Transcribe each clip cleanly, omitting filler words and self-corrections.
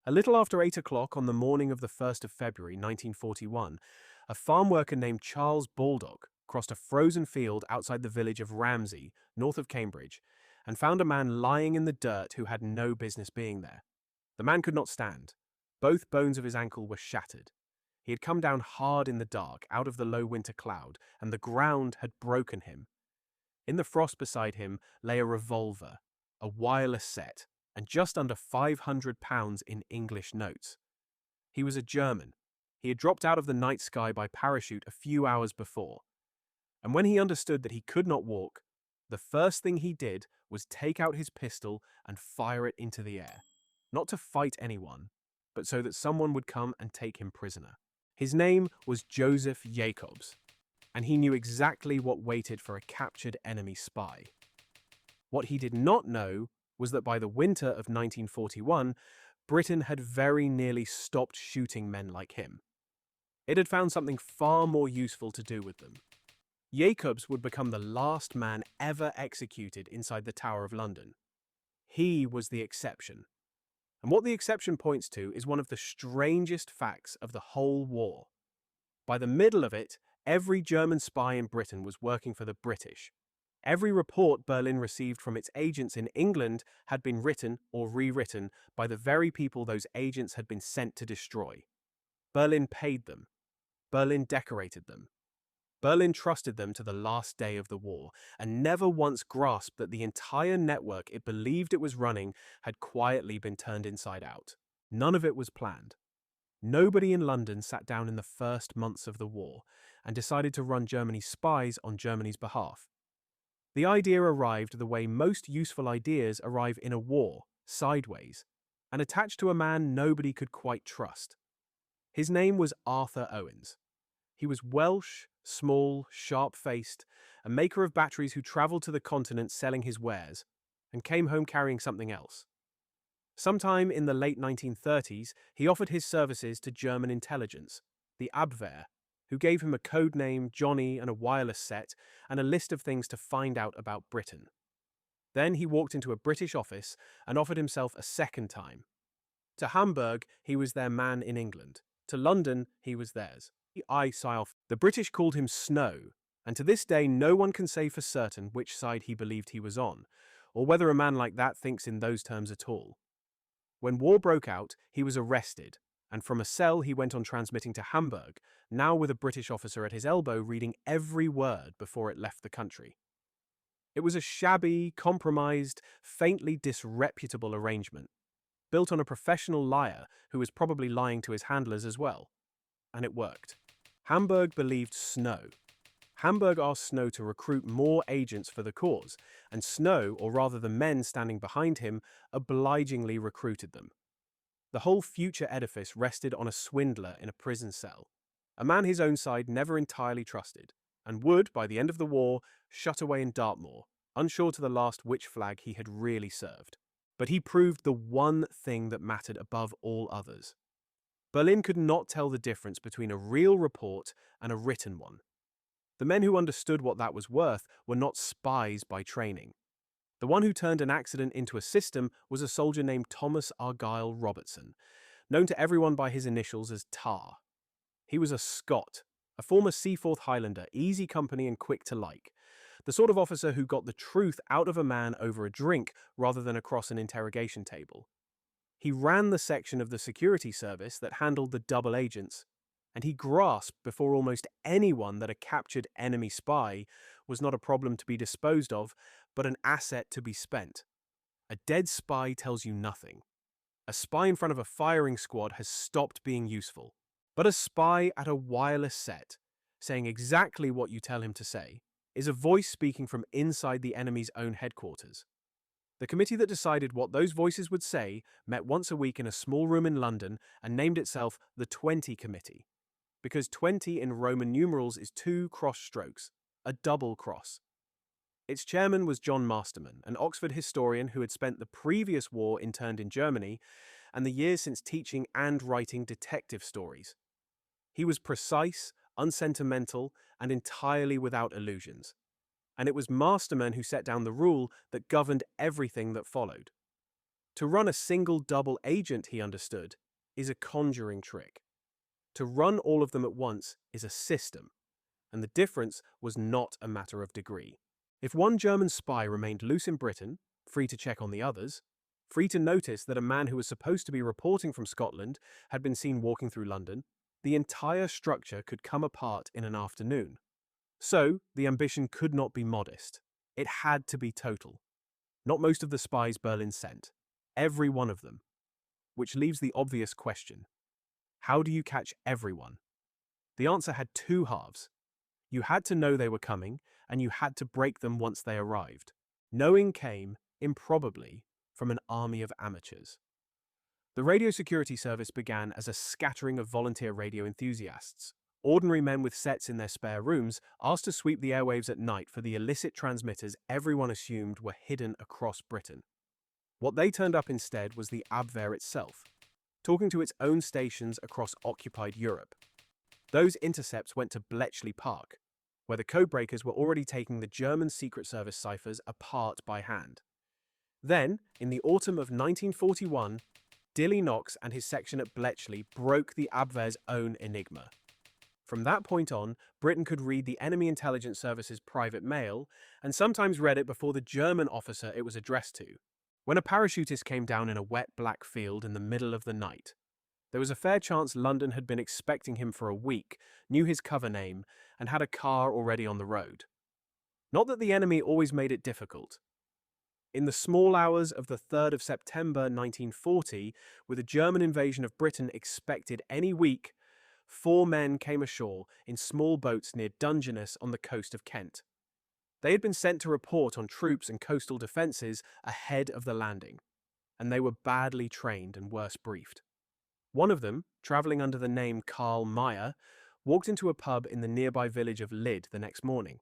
A little after 8 o'clock on the morning of the 1st of February 1941, a farm worker named Charles Baldock crossed a frozen field outside the village of Ramsey, north of Cambridge, and found a man lying in the dirt who had no business being there. The man could not stand. Both bones of his ankle were shattered. He had come down hard in the dark, out of the low winter cloud, and the ground had broken him. In the frost beside him lay a revolver, a wireless set, and just under £500 in English notes. He was a German. He had dropped out of the night sky by parachute a few hours before. And when he understood that he could not walk, the first thing he did was take out his pistol and fire it into the air. Not to fight anyone, but so that someone would come and take him prisoner. His name was Josef Jakobs, and he knew exactly what waited for a captured enemy spy. What he did not know was that by the winter of 1941, Britain had very nearly stopped shooting men like him. It had found something far more useful to do with them. Jakobs would become the last man ever executed inside the Tower of London. He was the exception. And what the exception points to is one of the strangest facts of the whole war. By the middle of it, every German spy in Britain was working for the British. Every report Berlin received from its agents in England had been written or rewritten by the very people those agents had been sent to destroy. Berlin paid them. Berlin decorated them. Berlin trusted them to the last day of the war, and never once grasped that the entire network it believed it was running had quietly been turned inside out. None of it was planned. Nobody in London sat down in the first months of the war and decided to run Germany's spies on Germany's behalf. The idea arrived the way most useful ideas arrive in a war, sideways, and attached to a man nobody could quite trust. His name was Arthur Owens. He was Welsh, small, sharp-faced, a maker of batteries who travelled to the continent selling his wares, and came home carrying something else. Sometime in the late 1930s, he offered his services to German intelligence, the Abwehr, who gave him a code name, Johnny, and a wireless set, and a list of things to find out about Britain. Then he walked into a British office and offered himself a second time. To Hamburg, he was their man in England. To London, he was theirs. The British called him Snow, and to this day no one can say for certain which side he believed he was on, or whether a man like that thinks in those terms at all. When war broke out, he was arrested, and from a cell he went on transmitting to Hamburg, now with a British officer at his elbow reading every word before it left the country. It was a shabby, compromised, faintly disreputable arrangement, built on a professional liar who was probably lying to his handlers as well. And it worked. Hamburg believed Snow. Hamburg asked Snow to recruit more agents for the cause, and Snow, or rather the men standing behind him, obligingly recruited them. The whole future edifice rested on a swindler in a prison cell, a man his own side never entirely trusted, and would, by the end of the war, shut away in Dartmoor, unsure to the last which flag he had really served. But he proved the one thing that mattered above all others. Berlin could not tell the difference between a real report and a written one. The men who understood what that was worth were not spies by training. The one who turned an accident into a system was a soldier named Thomas Argyle Robertson, known to everyone by his initials as Tar. He was a Scot, a former Seaforth Highlander, easy company and quick to like, the sort of officer who got the truth out of a man over a drink rather than across an interrogation table. He ran the section of the security service that handled the double agents, and he grasped before almost anyone that a captured enemy spy was not a problem to be disposed of, but an asset to be spent. A dead spy tells you nothing. A spy in front of a firing squad has stopped being useful. But a spy at a wireless set, saying exactly what you tell him to say, is a voice speaking from inside the enemy's own headquarters. The committee that decided what those voices would say met once a week in a small room in London and named itself the 20 Committee, because 20 in Roman numerals is 2 cross strokes, a double cross. Its chairman was John Masterman, an Oxford historian who had spent the previous war interned in Germany and the years since teaching and writing detective stories. He was precise, unsentimental, and entirely without illusions. And it was Masterman who set down the rule that governed everything that followed. To run a single double agent, he understood, is a conjuring trick. To run all of them at once is a system, and the difference was not a matter of degree. If one German spy remained loose in Britain, free to check on the others, free to notice that a man who was supposed to be reporting from Scotland had been seen walking through London, the entire structure could come apart in an afternoon. So, the ambition could not be modest. It had to be total. Not most of the spies Berlin sent. Every one of them. Which leaves the obvious question. How do you catch everyone? The answer had two halves. You had to know they were coming, and you had to break them once they arrived. Knowing came, improbably, from an army of amateurs. The Radio Security Service began as a scattering of volunteer radio enthusiasts, ordinary men with sets in their spare rooms asked to sweep the airwaves at night for the illicit transmitters everyone assumed were hidden across Britain. What they turned up instead was the Abwehr itself, talking to its own stations across occupied Europe. Those intercepts went to Bletchley Park, where the codebreakers were already taking the German Secret Service ciphers apart by hand. Then, in the autumn of 1941, Dilly Knox and his section at Bletchley broke the Abwehr's own Enigma. From that point on, Britain could read the enemy intelligence service's private mail, and sometimes read it before the German officer it was addressed to. When a parachutist came down in a wet black field in the middle of the night, there was a fair chance London had been expecting him for a week, knew his cover name, and had a car already on the road. Not that the enemy always made it difficult. In the small hours of the 3rd of September 1940, with a German invasion of Britain expected any week, 4 men came ashore in small boats near Dungeness on the coast of Kent. They had been sent to report on troops and coastal defences ahead of the landing, and they were badly trained and worse briefed. One of them, travelling under the name Karl Meyer, walked into a pub in the nearby village of Lydd the next morning,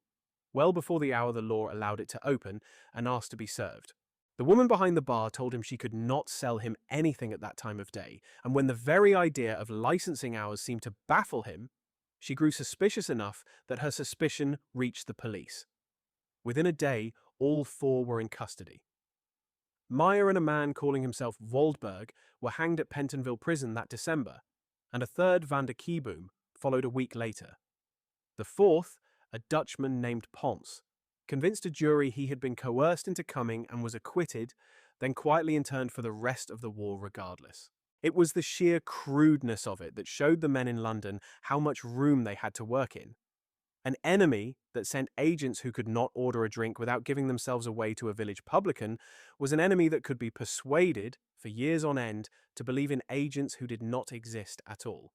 well before the hour the law allowed it to open, and asked to be served. The woman behind the bar told him she could not sell him anything at that time of day, and when the very idea of licensing hours seemed to baffle him, she grew suspicious enough that her suspicion reached the police. Within a day, all 4 were in custody. Meyer and a man calling himself Waldberg were hanged at Pentonville Prison that December, and a third, Van der Kieboom, followed a week later. The fourth, a Dutchman named Ponce, convinced a jury he had been coerced into coming and was acquitted, then quietly interned for the rest of the war regardless. It was the sheer crudeness of it that showed the men in London how much room they had to work in. An enemy that sent agents who could not order a drink without giving themselves away to a village publican was an enemy that could be persuaded, for years on end, to believe in agents who did not exist at all.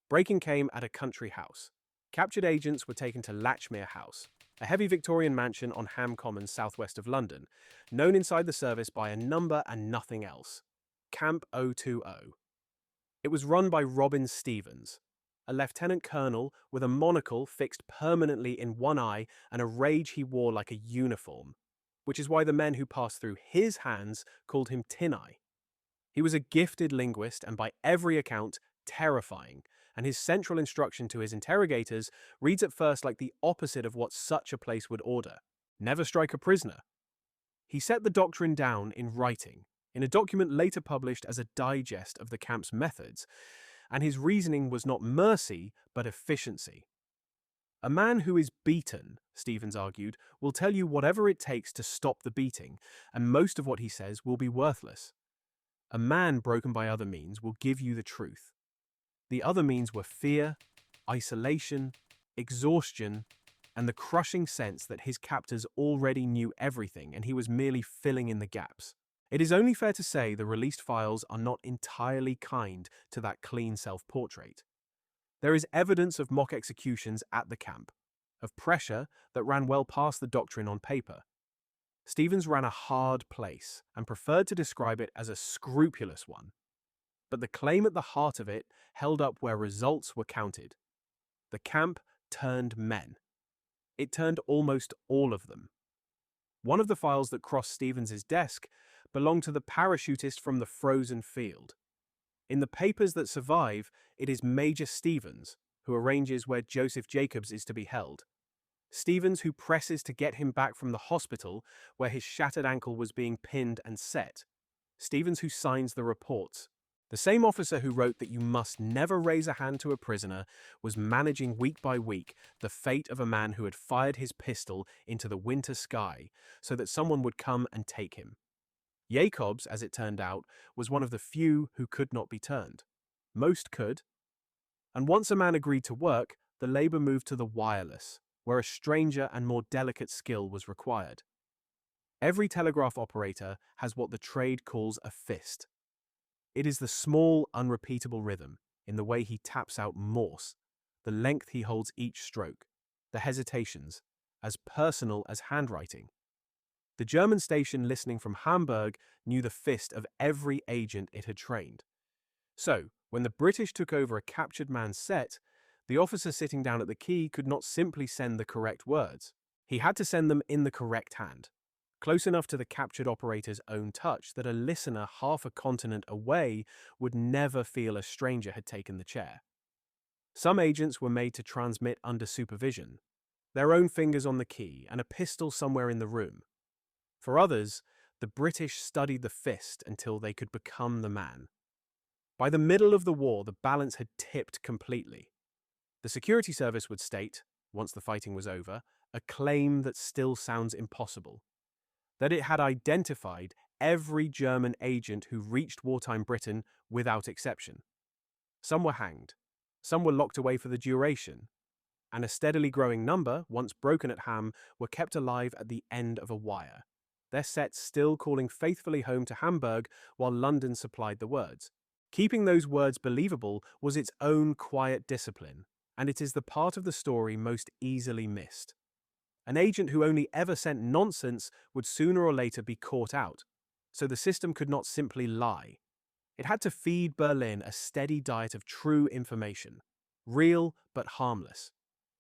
Breaking came at a country house. Captured agents were taken to Latchmere House, a heavy Victorian mansion on Ham Common southwest of London, known inside the service by a number and nothing else, Camp 020. It was run by Robin Stevens, a lieutenant colonel with a monocle fixed permanently in one eye and a rage he wore like a uniform, which is why the men who passed through his hands called him Tin Eye. He was a gifted linguist and by every account terrifying, and his central instruction to his interrogators reads at first like the opposite of what such a place would order: never strike a prisoner. He set the doctrine down in writing, in a document later published as a digest of the camp's methods, and his reasoning was not mercy, but efficiency. A man who is beaten, Stevens argued, will tell you whatever it takes to stop the beating, and most of what he says will be worthless. A man broken by other means will give you the truth. The other means were fear, isolation, exhaustion, and the crushing sense that his captors already knew everything and he was merely filling in the gaps. It is only fair to say the released files are not entirely kind to that clean self-portrait. There is evidence of mock executions at the camp, of pressure that ran well past the doctrine on paper. Stevens ran a hard place and preferred to describe it as a scrupulous one. But the claim at the heart of it held up where results were counted. The camp turned men. It turned almost all of them. One of the files that crossed Stevens's desk belonged to the parachutist from the frozen field. In the papers that survive, it is Major Stevens who arranges where Josef Jakobs is to be held. Stevens who presses to get him back from the hospital where his shattered ankle was being pinned and set. Stevens who signs the reports. The same officer who wrote that you must never raise a hand to a prisoner was managing week by week the fate of a man who had fired his pistol into the winter sky so that someone would come and take him. Jakobs, as it turned out, was one of the few who could not be turned. Most could. And once a man agreed to work, the labor moved to the wireless, where a stranger and more delicate skill was required. Every telegraph operator has what the trade calls a fist. It is the small, unrepeatable rhythm in the way he taps out Morse, the length he holds each stroke, the hesitations, as personal as handwriting. The German station listening from Hamburg knew the fist of every agent it had trained. So, when the British took over a captured man's set, the officer sitting down at the key could not simply send the correct words. He had to send them in the correct hand, close enough to the captured operator's own touch that a listener half a continent away would never feel a stranger had taken the chair. Some agents were made to transmit under supervision, their own fingers on the key and a pistol somewhere in the room. For others, the British studied the fist until they could become the man. By the middle of the war, the balance had tipped completely. The security service would state, once the fighting was over, a claim that still sounds impossible: that it had identified every German agent who reached wartime Britain without exception. Some were hanged, some were locked away for the duration, and a steadily growing number, once broken at Ham, were kept alive at the end of a wire, their sets still calling faithfully home to Hamburg while London supplied the words. Keeping those words believable was its own quiet discipline, and it is the part of the story most easily missed. An agent who only ever sent nonsense would sooner or later be caught out, so the system could not simply lie. It had to feed Berlin a steady diet of true information, real but harmless,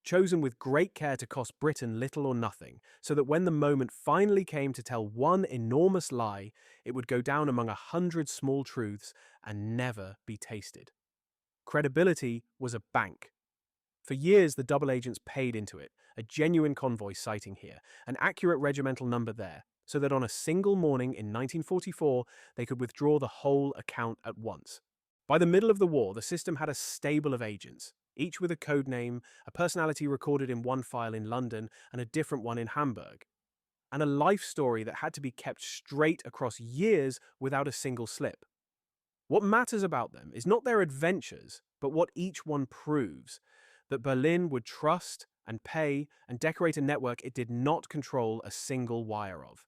chosen with great care to cost Britain little or nothing, so that when the moment finally came to tell one enormous lie, it would go down among 100 small truths and never be tasted. Credibility was a bank. For years, the double agents paid into it, a genuine convoy sighting here, an accurate regimental number there, so that on a single morning in 1944, they could withdraw the whole account at once. By the middle of the war, the system had a stable of agents, each with a code name, a personality recorded in one file in London and a different one in Hamburg, and a life story that had to be kept straight across years without a single slip. What matters about them is not their adventures, but what each one proves: that Berlin would trust and pay and decorate a network it did not control a single wire of.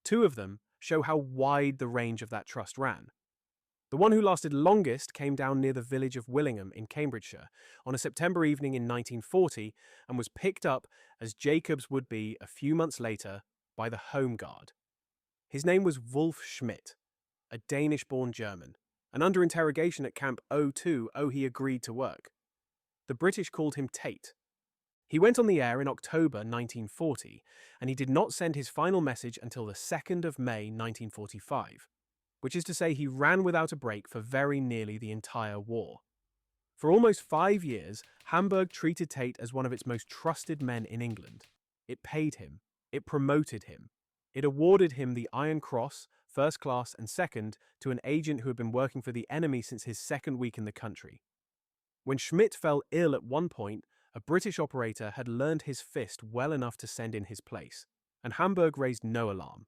Two of them show how wide the range of that trust ran. The one who lasted longest came down near the village of Willingham in Cambridgeshire on a September evening in 1940 and was picked up, as Jakobs would be a few months later, by the Home Guard. His name was Wolf Schmidt, a Danish-born German, and under interrogation at Camp O2, he agreed to work. The British called him Tate. He went on the air in October 1940, and he did not send his final message until the 2nd of May 1945, which is to say he ran without a break for very nearly the entire war. For almost 5 years, Hamburg treated Tate as one of its most trusted men in England. It paid him. It promoted him. It awarded him the Iron Cross, First Class and Second, to an agent who had been working for the enemy since his second week in the country. When Schmidt fell ill at one point, a British operator had learned his fist well enough to send in his place, and Hamburg raised no alarm.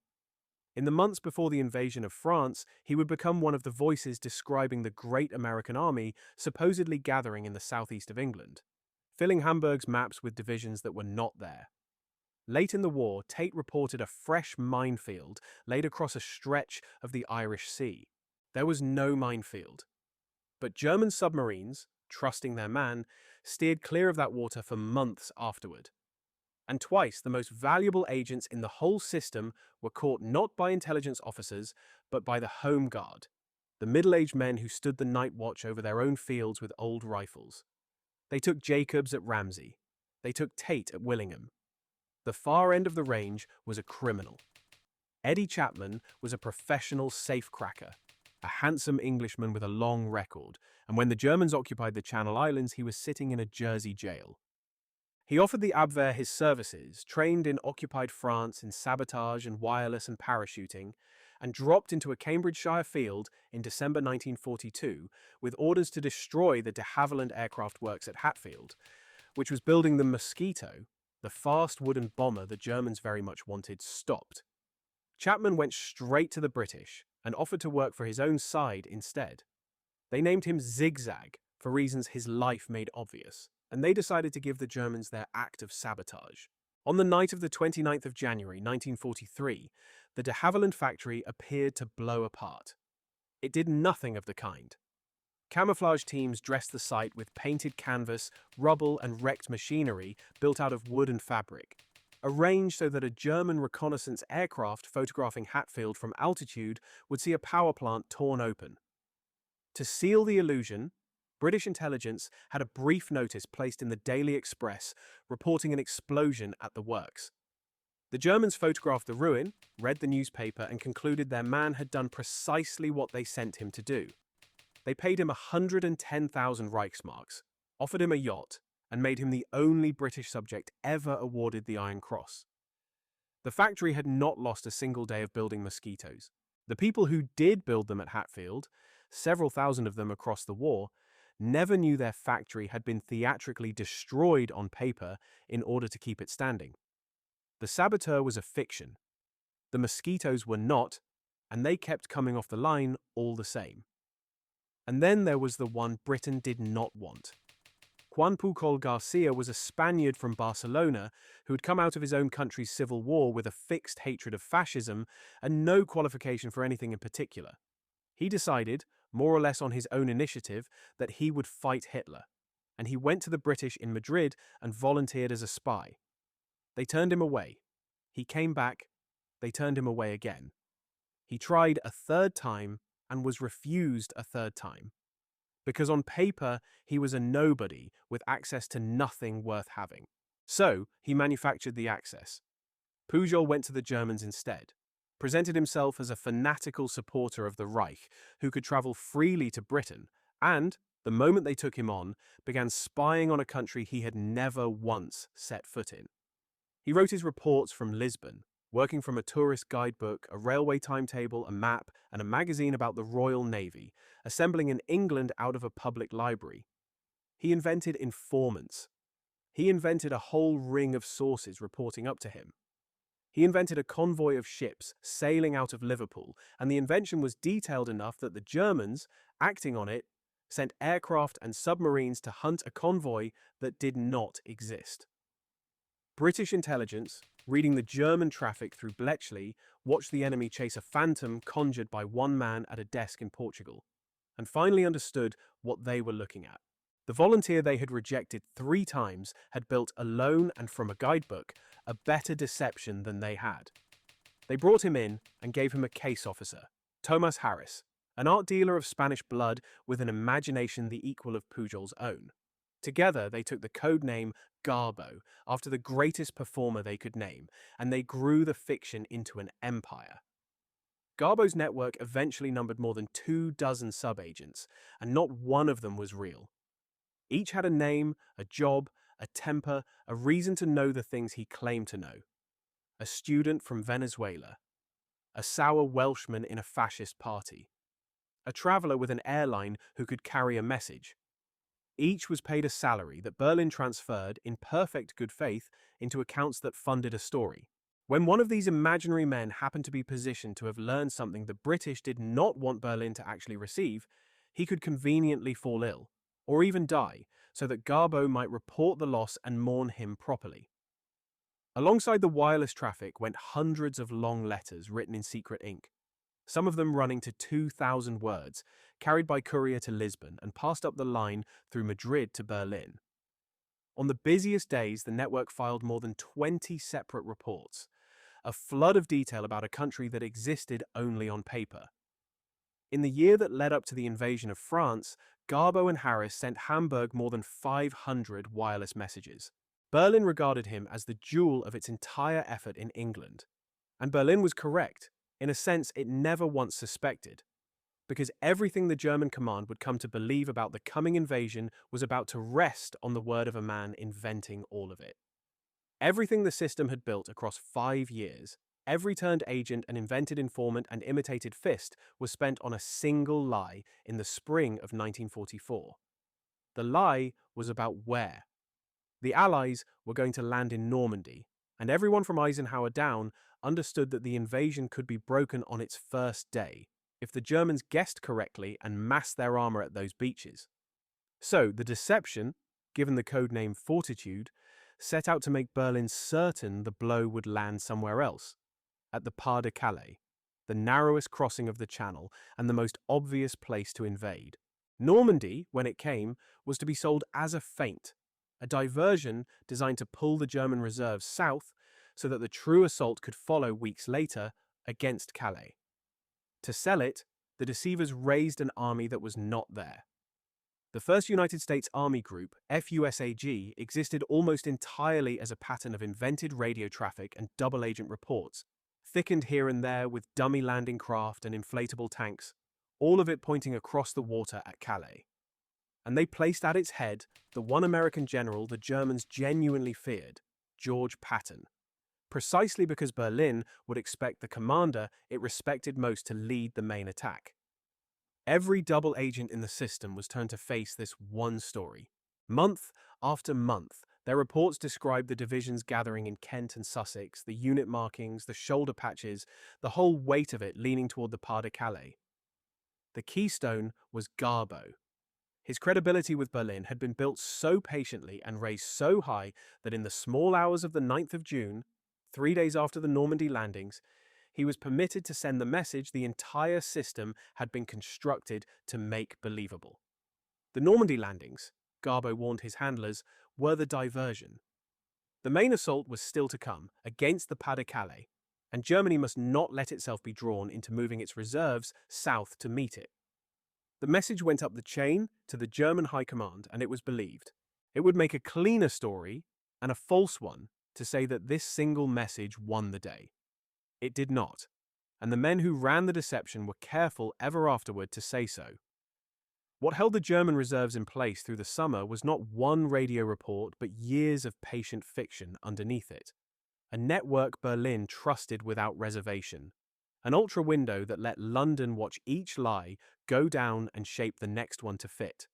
In the months before the invasion of France, he would become one of the voices describing the great American army supposedly gathering in the southeast of England, filling Hamburg's maps with divisions that were not there. Late in the war, Tate reported a fresh minefield laid across a stretch of the Irish Sea. There was no minefield, but German submarines, trusting their man, steered clear of that water for months afterward. And twice the most valuable agents in the whole system were caught not by intelligence officers, but by the Home Guard, the middle-aged men who stood the night watch over their own fields with old rifles. They took Jakobs at Ramsey. They took Tate at Willingham. The far end of the range was a criminal. Eddie Chapman was a professional safecracker, a handsome Englishman with a long record, and when the Germans occupied the Channel Islands, he was sitting in a Jersey jail. He offered the Abwehr his services, trained in occupied France in sabotage and wireless and parachuting, and dropped into a Cambridgeshire field in December 1942 with orders to destroy the de Havilland Aircraft Works at Hatfield, which was building the Mosquito, the fast wooden bomber the Germans very much wanted stopped. Chapman went straight to the British and offered to work for his own side instead. They named him Zigzag for reasons his life made obvious, and they decided to give the Germans their act of sabotage. On the night of the 29th of January 1943, the de Havilland factory appeared to blow apart. It did nothing of the kind. Camouflage teams dressed the site with painted canvas, rubble and wrecked machinery built out of wood and fabric, arranged so that a German reconnaissance aircraft photographing Hatfield from altitude would see a power plant torn open. To seal the illusion, British intelligence had a brief notice placed in the Daily Express reporting an explosion at the works. The Germans photographed the ruin, read the newspaper, and concluded their man had done precisely what they sent him to do. They paid him 110,000 Reichsmarks, offered him a yacht, and made him the only British subject ever awarded the Iron Cross. The factory had not lost a single day of building mosquitoes. The people who did build them at Hatfield, several thousand of them across the war, never knew their factory had been theatrically destroyed on paper in order to keep it standing. The saboteur was a fiction. The mosquitoes were not, and they kept coming off the line all the same. And then there was the one Britain did not want. Juan Pujol Garcia was a Spaniard from Barcelona who had come out of his own country's civil war with a fixed hatred of fascism and no qualification for anything in particular. He decided, more or less on his own initiative, that he would fight Hitler, and he went to the British in Madrid and volunteered as a spy. They turned him away. He came back. They turned him away again. He tried a third time and was refused a third time, because on paper he was a nobody with access to nothing worth having. So he manufactured the access. Pujol went to the Germans instead, presented himself as a fanatical supporter of the Reich who could travel freely to Britain, and, the moment they took him on, began spying on a country he had never once set foot in. He wrote his reports from Lisbon, working from a tourist guidebook, a railway timetable, a map, and a magazine about the Royal Navy, assembling in England out of a public library. He invented informants. He invented a whole ring of sources reporting up to him. He invented a convoy of ships sailing out of Liverpool, and the invention was detailed enough that the Germans, acting on it, sent aircraft and submarines to hunt a convoy that did not exist. British intelligence, reading the German traffic through Bletchley, watched the enemy chase a phantom conjured by one man at a desk in Portugal, and finally understood what they were looking at. The volunteer they had rejected 3 times had built alone and from a guidebook a better deception than they had. They brought him in and gave him a case officer, Thomas Harris, an art dealer of Spanish blood with an imagination the equal of Pujol's own. Together they took the code name Garbo after the greatest performer they could name, and they grew the fiction into an empire. Garbo's network eventually numbered more than 24 sub-agents, and not one of them was real. Each had a name, a job, a temper, a reason to know the things he claimed to know. A student from Venezuela, a sour Welshman in a fascist party, a traveller with an airline who could carry a message. Each was paid a salary that Berlin transferred, in perfect good faith, into accounts that funded a story. When one of these imaginary men happened to be positioned to have learned something the British did not want Berlin to actually receive, he could conveniently fall ill, or even die, so that Garbo might report the loss and mourn him properly. Alongside the wireless traffic went hundreds of long letters written in secret ink, some of them running to 2,000 words, carried by courier to Lisbon and passed up the line through Madrid to Berlin. On the busiest days, the network filed more than 20 separate reports, a flood of detail about a country that existed only on paper. In the year that led up to the invasion of France, Garbo and Harris sent Hamburg more than 500 wireless messages. Berlin regarded him as the jewel of its entire effort in England. And Berlin was correct. In a sense, it never once suspected, because everything the German command would come to believe about the coming invasion was about to rest on the word of a man inventing all of it. Everything the system had built across 5 years, Every turned agent and invented informant and imitated fist was spent on a single lie in the spring of 1944. The lie was about where. The Allies were going to land in Normandy, and everyone from Eisenhower down understood that the invasion could be broken on its first day if the Germans guessed correctly and massed their armor at those beaches. So, the deception, given the code name Fortitude, set out to make Berlin certain the blow would land somewhere else, at the Pas-de-Calais, the narrowest crossing of the Channel and the most obvious place to invade. Normandy, when it came, was to be sold as a feint, a diversion designed to pull the German reserves south so that the true assault could follow weeks later against Calais. To sell it, the deceivers raised an army that was not there. The First United States Army Group, FUSAG, existed almost entirely as a pattern of invented radio traffic and double-agent reports, thickened here and there with dummy landing craft and inflatable tanks, all of it pointing across the water at Calais. And they placed at its head the one American general the Germans genuinely feared, George Patton, precisely because Berlin would expect the commander it respected most to lead the main attack. Every double agent in the system was turned to face this one story. Month after month, their reports described the divisions gathering in Kent and Sussex, the unit markings, the shoulder patches, the whole weight of it leaning toward the Pas-de-Calais. The keystone was Garbo. His credibility with Berlin had been built so patiently and raised so high that in the small hours of the 9th of June, 3 days after the Normandy landings, he was permitted to send the message the entire system had been constructed to make believable. The Normandy landings, Garbo warned his handlers, were the diversion. The main assault was still to come, against the Pas-de-Calais, and Germany must not let itself be drawn into moving its reserves south to meet it. The message went up the chain to the German High Command, and it was believed. It would make a cleaner story, and a false one, to say that this single message won the day. It did not, and the men who ran the deception were careful ever afterward to say so. What held the German reserves in place through the summer was not one radio report, but years of patient fiction underneath it. A network Berlin trusted without reservation. An ultra window that let London watch each lie go down and shape the next one to fit.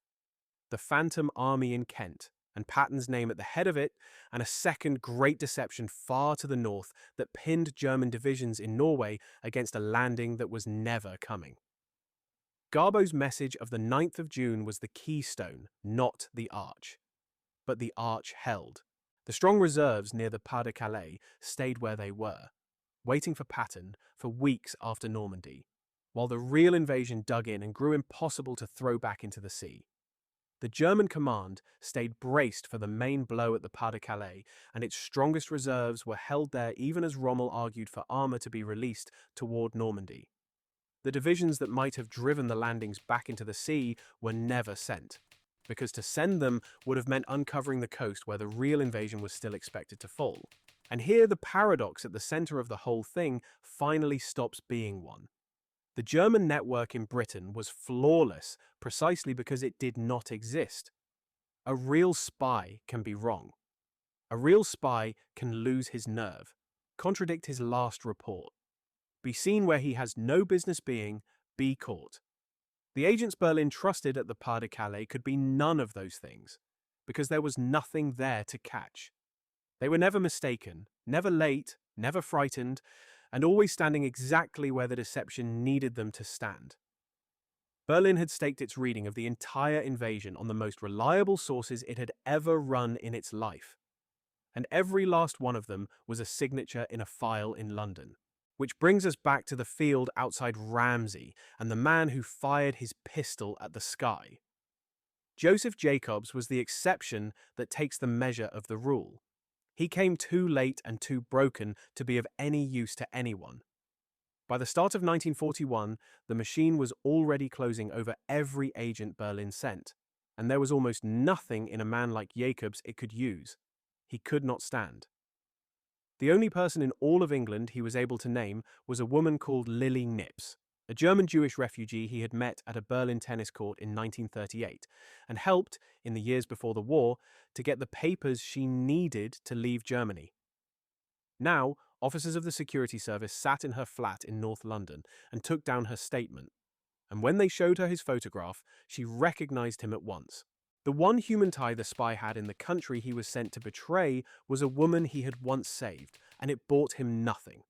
The Phantom Army in Kent, and Patton's name at the head of it, and a second great deception far to the north that pinned German divisions in Norway against a landing that was never coming. Garbo's message of the 9th of June was the keystone, not the arch. But the arch held. The strong reserves near the Pas-de-Calais stayed where they were, waiting for Patton for weeks after Normandy, while the real invasion dug in and grew impossible to throw back into the sea. The German command stayed braced for the main blow at the Pas-de-Calais, and its strongest reserves were held there even as Rommel argued for armor to be released toward Normandy. The divisions that might have driven the landings back into the sea were never sent, because to send them would have meant uncovering the coast where the real invasion was still expected to fall. And here the paradox at the center of the whole thing finally stops being one. The German network in Britain was flawless precisely because it did not exist. A real spy can be wrong. A real spy can lose his nerve, contradict his last report, be seen where he has no business being, be caught. The agents Berlin trusted at the Pas-de-Calais could be none of those things, because there was nothing there to catch. They were never mistaken, never late, never frightened, and always standing exactly where the deception needed them to stand. Berlin had staked its reading of the entire invasion on the most reliable sources it had ever run in its life. And every last one of them was a signature in a file in London. Which brings us back to the field outside Ramsey and the man who fired his pistol at the sky. Josef Jakobs was the exception that takes the measure of the rule. He came too late and too broken to be of any use to anyone. By the start of 1941, the machine was already closing over every agent Berlin sent, and there was almost nothing in a man like Jakobs it could use. He could not stand. The only person in all of England he was able to name was a woman called Lily Nips, a German Jewish refugee he had met at a Berlin tennis court in 1938, and helped, in the years before the war, to get the papers she needed to leave Germany. Now, officers of the security service sat in her flat in North London and took down her statement. And when they showed her his photograph, she recognized him at once. The one human tie the spy had in the country he was sent to betray was a woman he had once saved, and it bought him nothing.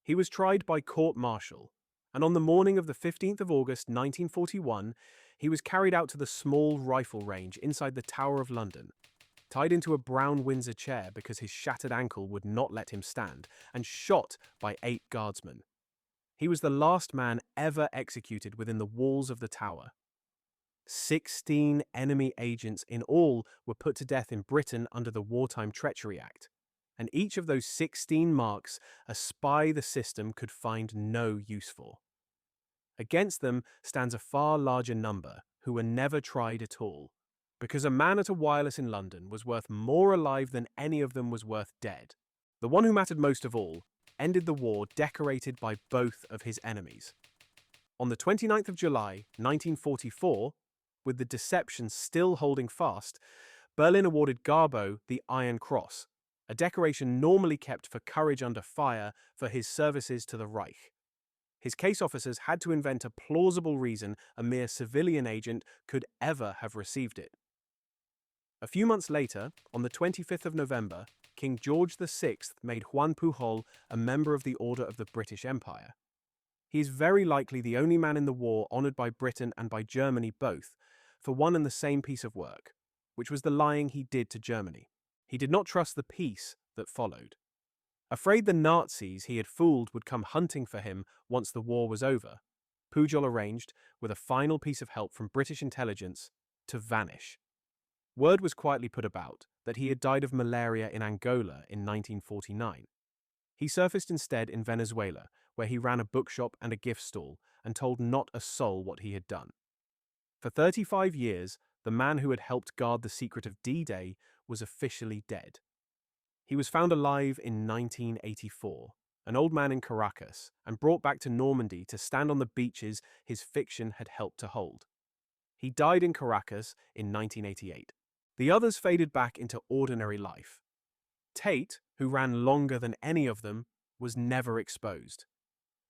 He was tried by court-martial, and on the morning of the 15th of August 1941, he was carried out to the small rifle range inside the Tower of London, tied into a brown Windsor chair because his shattered ankle would not let him stand, and shot by 8 guardsmen. He was the last man ever executed within the walls of the tower. 16 enemy agents in all were put to death in Britain under the Wartime Treachery Act, and each of those 16 marks a spy the system could find no use for. Against them stands a far larger number who were never tried at all, because a man at a wireless in London was worth more alive than any of them was worth dead. The one who mattered most of all ended the war decorated by both of his enemies. On the 29th of July, 1944, with the deception still holding fast, Berlin awarded Garbo the Iron Cross, a decoration normally kept for courage under fire for his services to the Reich. His case officers had to invent a plausible reason a mere civilian agent could ever have received it. A few months later, on the 25th of November, King George VI made Juan Pujol a member of the Order of the British Empire. He is very likely the only man in the war honoured by Britain and by Germany both, for one and the same piece of work, which was the lying he did to Germany. He did not trust the peace that followed. Afraid the Nazis he had fooled would come hunting for him once the war was over, Pujol arranged, with a final piece of help from British intelligence, to vanish. Word was quietly put about that he had died of malaria in Angola in 1949. He surfaced instead in Venezuela, where he ran a bookshop and a gift stall and told not a soul what he had done. For 35 years, the man who had helped guard the secret of D-Day was officially dead. He was found alive in 1984, an old man in Caracas, and brought back to Normandy to stand on the beaches his fiction had helped to hold. He died in Caracas in 1988. The others faded back into ordinary life. Tate, who ran longer than any of them, was never exposed.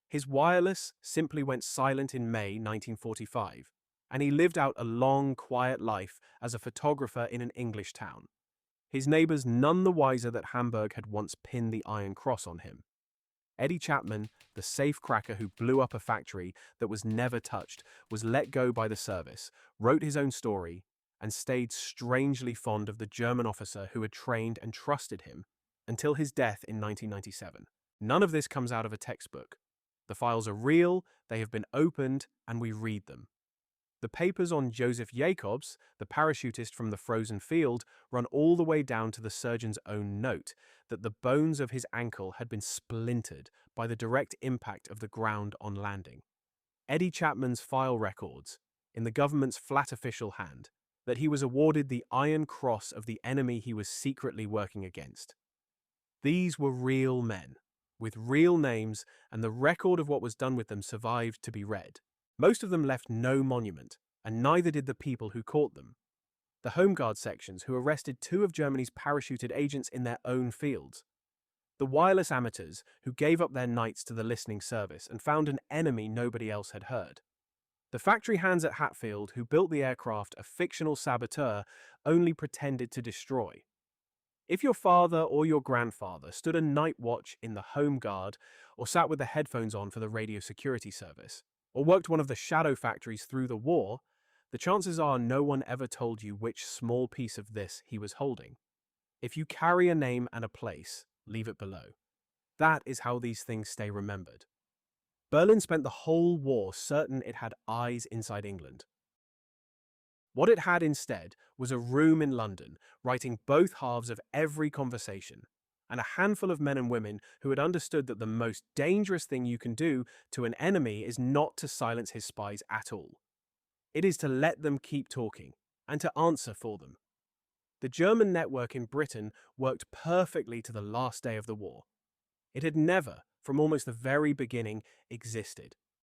His wireless simply went silent in May 1945, and he lived out a long, quiet life as a photographer in an English town. His neighbours none the wiser that Hamburg had once pinned the Iron Cross on him. Eddie Chapman, the safecracker who blew up a factory that was never touched, was let go by the service, wrote his own story, and stayed strangely fond of the German officer who had trained and trusted him until his death in 1997. None of this comes out of a textbook. The files are real, they have been opened, and we read them. The papers on Josef Jakobs, the parachutist from the frozen field, run all the way down to the surgeon's own note that the bones of his ankle had been splintered by the direct impact of the ground on landing. Eddie Chapman's file records, in the government's flat official hand, that he was awarded the Iron Cross of the enemy he was secretly working against. These were real men, with real names, and the record of what was done with them survived to be read. Most of them left no monument, and neither did the people who caught them. The Home Guard sections who arrested 2 of Germany's parachuted agents in their own fields. The wireless amateurs who gave up their nights to the listening service and found an enemy nobody else had heard. The factory hands at Hatfield who built the aircraft a fictional saboteur only pretended to destroy. If your father or your grandfather stood a night watch in the Home Guard or sat with the headphones on for the radio security service, or worked one of the shadow factories through the war, the chances are no one ever told you which small piece of this he was holding. If you carry a name and a place, leave it below. That is how these things stay remembered. Berlin spent the whole war certain it had eyes inside England. What it had instead was a room in London writing both halves of every conversation, and a handful of men and women who had understood that the most dangerous thing you can do to an enemy is not to silence his spies at all. It is to let them keep talking, and to answer for them. The German network in Britain worked perfectly to the last day of the war. It had never, from almost the very beginning, existed.